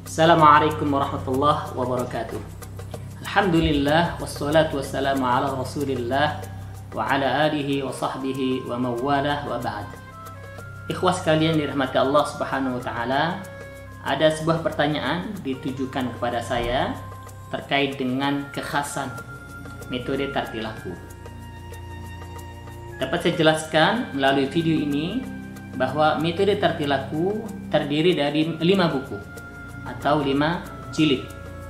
Assalamualaikum warahmatullahi wabarakatuh. Alhamdulillah wassalatu wassalamu ala Rasulillah wa ala alihi wa sahbihi wa mawalah wa ba'd. Ikhwah sekalian dirahmati Allah Subhanahu wa taala, ada sebuah pertanyaan ditujukan kepada saya terkait dengan kekhasan metode tartilaku. Dapat saya jelaskan melalui video ini bahwa metode tartilaku terdiri dari 5 buku atau 5 jilid,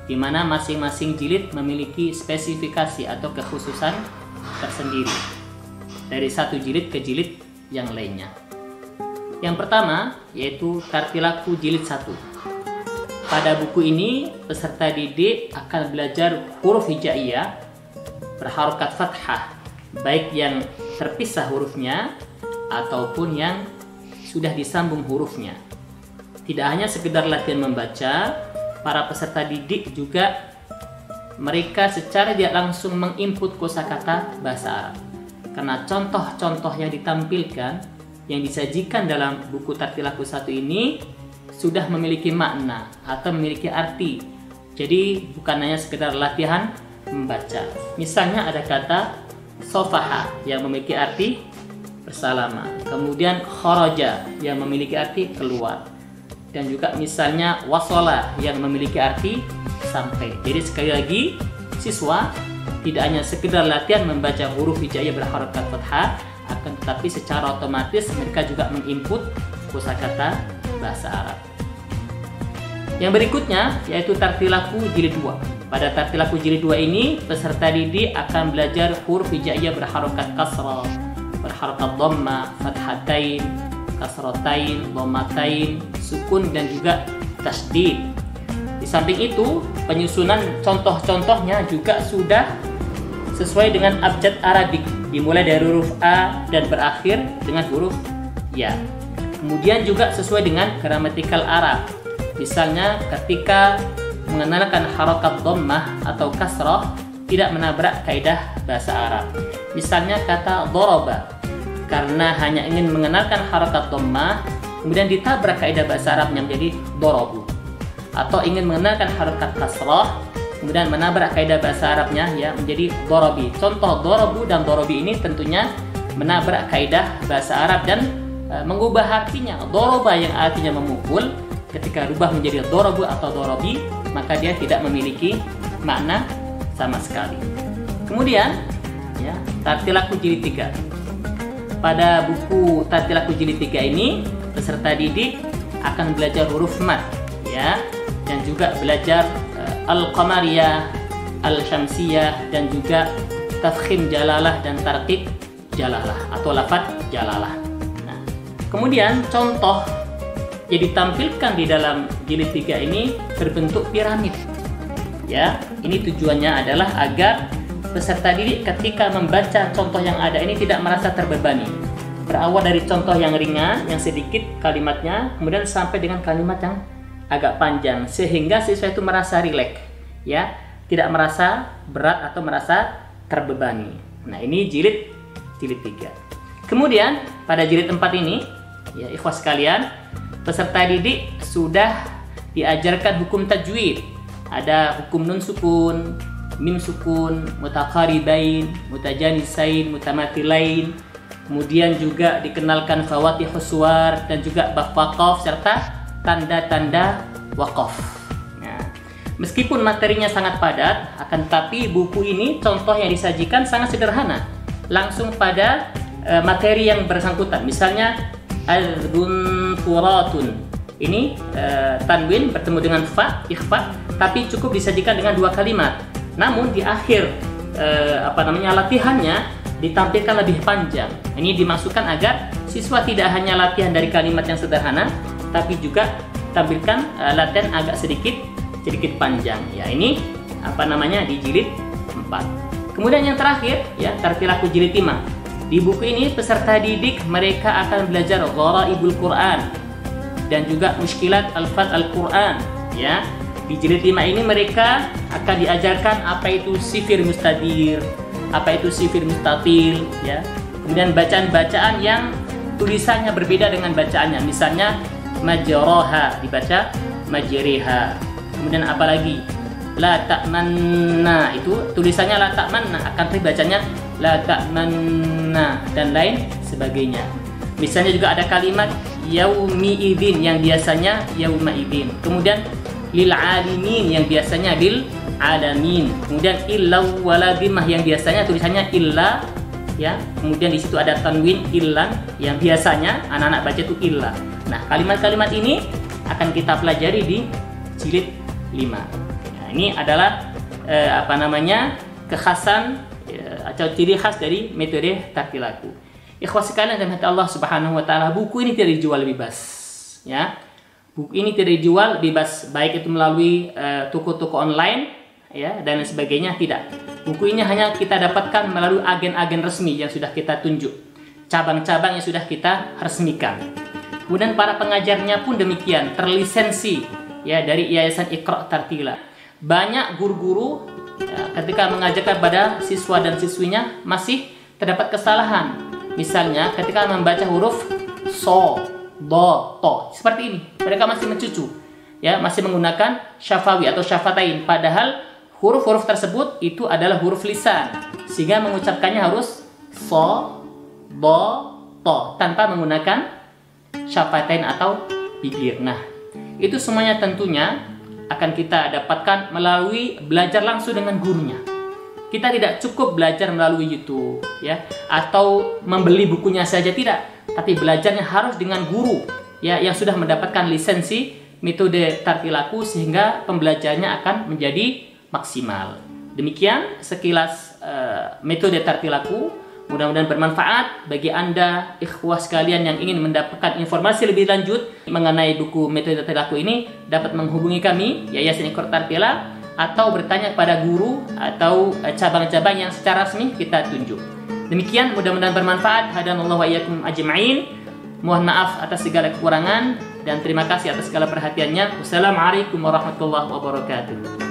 di mana masing-masing jilid memiliki spesifikasi atau kekhususan tersendiri dari satu jilid ke jilid yang lainnya. Yang pertama yaitu tartilaku jilid 1. Pada buku ini peserta didik akan belajar huruf hijaiyah berharokat fathah, baik yang terpisah hurufnya ataupun yang sudah disambung hurufnya. Tidak hanya sekedar latihan membaca, para peserta didik juga mereka secara tidak langsung menginput kosakata bahasa Arab. Karena contoh-contoh yang ditampilkan, yang disajikan dalam buku tartilaku 1 ini sudah memiliki makna atau memiliki arti. Jadi bukan hanya sekedar latihan membaca. Misalnya ada kata sofaha yang memiliki arti bersalaman, kemudian kharaja yang memiliki arti keluar, dan juga misalnya wasola yang memiliki arti sampai. Jadi sekali lagi, siswa tidak hanya sekedar latihan membaca huruf hijaiyah berharokat fathah, akan tetapi secara otomatis mereka juga menginput kosakata bahasa Arab. Yang berikutnya yaitu tartilaku jilid 2. Pada tartilaku jilid 2 ini peserta didik akan belajar huruf hijaiyah berharokat kasrah, berharokat dhamma, fathatain, kasratain, dhammatain, sukun, dan juga tasydid. Di samping itu, penyusunan contoh-contohnya juga sudah sesuai dengan abjad Arabik, dimulai dari huruf A dan berakhir dengan huruf Ya. Kemudian juga sesuai dengan gramatikal Arab. Misalnya ketika mengenalkan harokat dhammah atau kasrah tidak menabrak kaidah bahasa Arab. Misalnya kata dharaba, karena hanya ingin mengenalkan harokat dhammah, kemudian ditabrak kaidah bahasa Arabnya menjadi dorobu. Atau ingin mengenalkan harokat kasrah, kemudian menabrak kaidah bahasa Arabnya ya menjadi dorobi. Contoh dorobu dan dorobi ini tentunya menabrak kaidah bahasa Arab dan mengubah artinya. Doroba yang artinya memukul, ketika rubah menjadi dorobu atau dorobi, maka dia tidak memiliki makna sama sekali. Kemudian ya, tartilaku jilid 3. Pada buku tartilaku jilid 3 ini peserta didik akan belajar huruf mad ya, dan juga belajar al-qamariyah, al-syamsiyah, dan juga tafkhim jalalah dan tarqiq jalalah atau lafaz jalalah. Nah, kemudian contoh yang ditampilkan di dalam jilid 3 ini berbentuk piramid. Ya, ini tujuannya adalah agar peserta didik ketika membaca contoh yang ada ini tidak merasa terbebani. Berawal dari contoh yang ringan, yang sedikit kalimatnya, kemudian sampai dengan kalimat yang agak panjang, sehingga siswa itu merasa rileks, ya, tidak merasa berat atau merasa terbebani. Nah, ini jilid 3. Kemudian pada jilid 4 ini, ya ikhwah sekalian, peserta didik sudah diajarkan hukum tajwid. Ada hukum nun sukun, mim sukun, mutaqaribain, mutajanisain, mutamathilain. Kemudian juga dikenalkan fawatihus suwar dan juga bab waqaf serta tanda-tanda waqaf. Nah, meskipun materinya sangat padat, akan tetapi buku ini contoh yang disajikan sangat sederhana, langsung pada materi yang bersangkutan. Misalnya adzun furatun. Ini tanwin bertemu dengan fa, ikhfa, tapi cukup disajikan dengan 2 kalimat. Namun di akhir latihannya ditampilkan lebih panjang. Ini dimaksudkan agar siswa tidak hanya latihan dari kalimat yang sederhana, tapi juga tampilkan latihan agak sedikit panjang. Ya, ini di jilid 4. Kemudian yang terakhir ya, tartilaku jilid 5. Di buku ini peserta didik mereka akan belajar gharaibul Quran dan juga muskilat alfaz Al-Quran ya. Di jilid 5 ini mereka akan diajarkan apa itu sifir mustadir, apa itu sifir mustatil ya. Kemudian bacaan-bacaan yang tulisannya berbeda dengan bacaannya. Misalnya majroha dibaca majriha, Kemudian apalagi? La ta'manna, itu tulisannya la ta'manna, akan tapi bacanya la ta'manna, dan lain sebagainya. Misalnya juga ada kalimat yaumi idzin yang biasanya yauma idzin. Kemudian lil alimin yang biasanya lil alamin. Kemudian illa waladimah yang biasanya tulisannya illa, ya. Kemudian di situ ada tanwin illan yang biasanya anak-anak baca itu illa. Nah, kalimat-kalimat ini akan kita pelajari di jilid 5. Nah, ini adalah kekhasan atau ciri khas dari metode tartil laku. Ikhwas sekalian dan hati Allah Subhanahu wa taala, buku ini tidak dijual bebas, ya. Buku ini tidak dijual bebas, baik itu melalui toko-toko online, ya, dan sebagainya, tidak. Buku ini hanya kita dapatkan melalui agen-agen resmi yang sudah kita tunjuk, cabang-cabang yang sudah kita resmikan. Kemudian para pengajarnya pun demikian, terlisensi, ya, dari Yayasan Iqra Tartila. Banyak guru-guru, ya, ketika mengajarkan pada siswa dan siswinya masih terdapat kesalahan. Misalnya ketika membaca huruf so, do, to, seperti ini, mereka masih mencucu, ya, masih menggunakan syafawi atau syafatain, padahal huruf-huruf tersebut itu adalah huruf lisan, sehingga mengucapkannya harus so, do, to, tanpa menggunakan syafatain atau bibir. Nah, itu semuanya tentunya akan kita dapatkan melalui belajar langsung dengan gurunya. Kita tidak cukup belajar melalui YouTube, ya, atau membeli bukunya saja, tidak, tapi belajarnya harus dengan guru, ya, yang sudah mendapatkan lisensi metode tartil laku, sehingga pembelajarannya akan menjadi maksimal. Demikian sekilas metode tartil laku. Mudah-mudahan bermanfaat bagi Anda ikhwah sekalian yang ingin mendapatkan informasi lebih lanjut mengenai buku metode tartil laku ini, dapat menghubungi kami Yayasan Iqra Tartila, atau bertanya kepada guru atau cabang-cabang yang secara resmi kita tunjuk. Demikian, mudah-mudahan bermanfaat. Hadanallahu wa iyyakum ajma'in. Mohon maaf atas segala kekurangan dan terima kasih atas segala perhatiannya. Wassalamualaikum warahmatullahi wabarakatuh.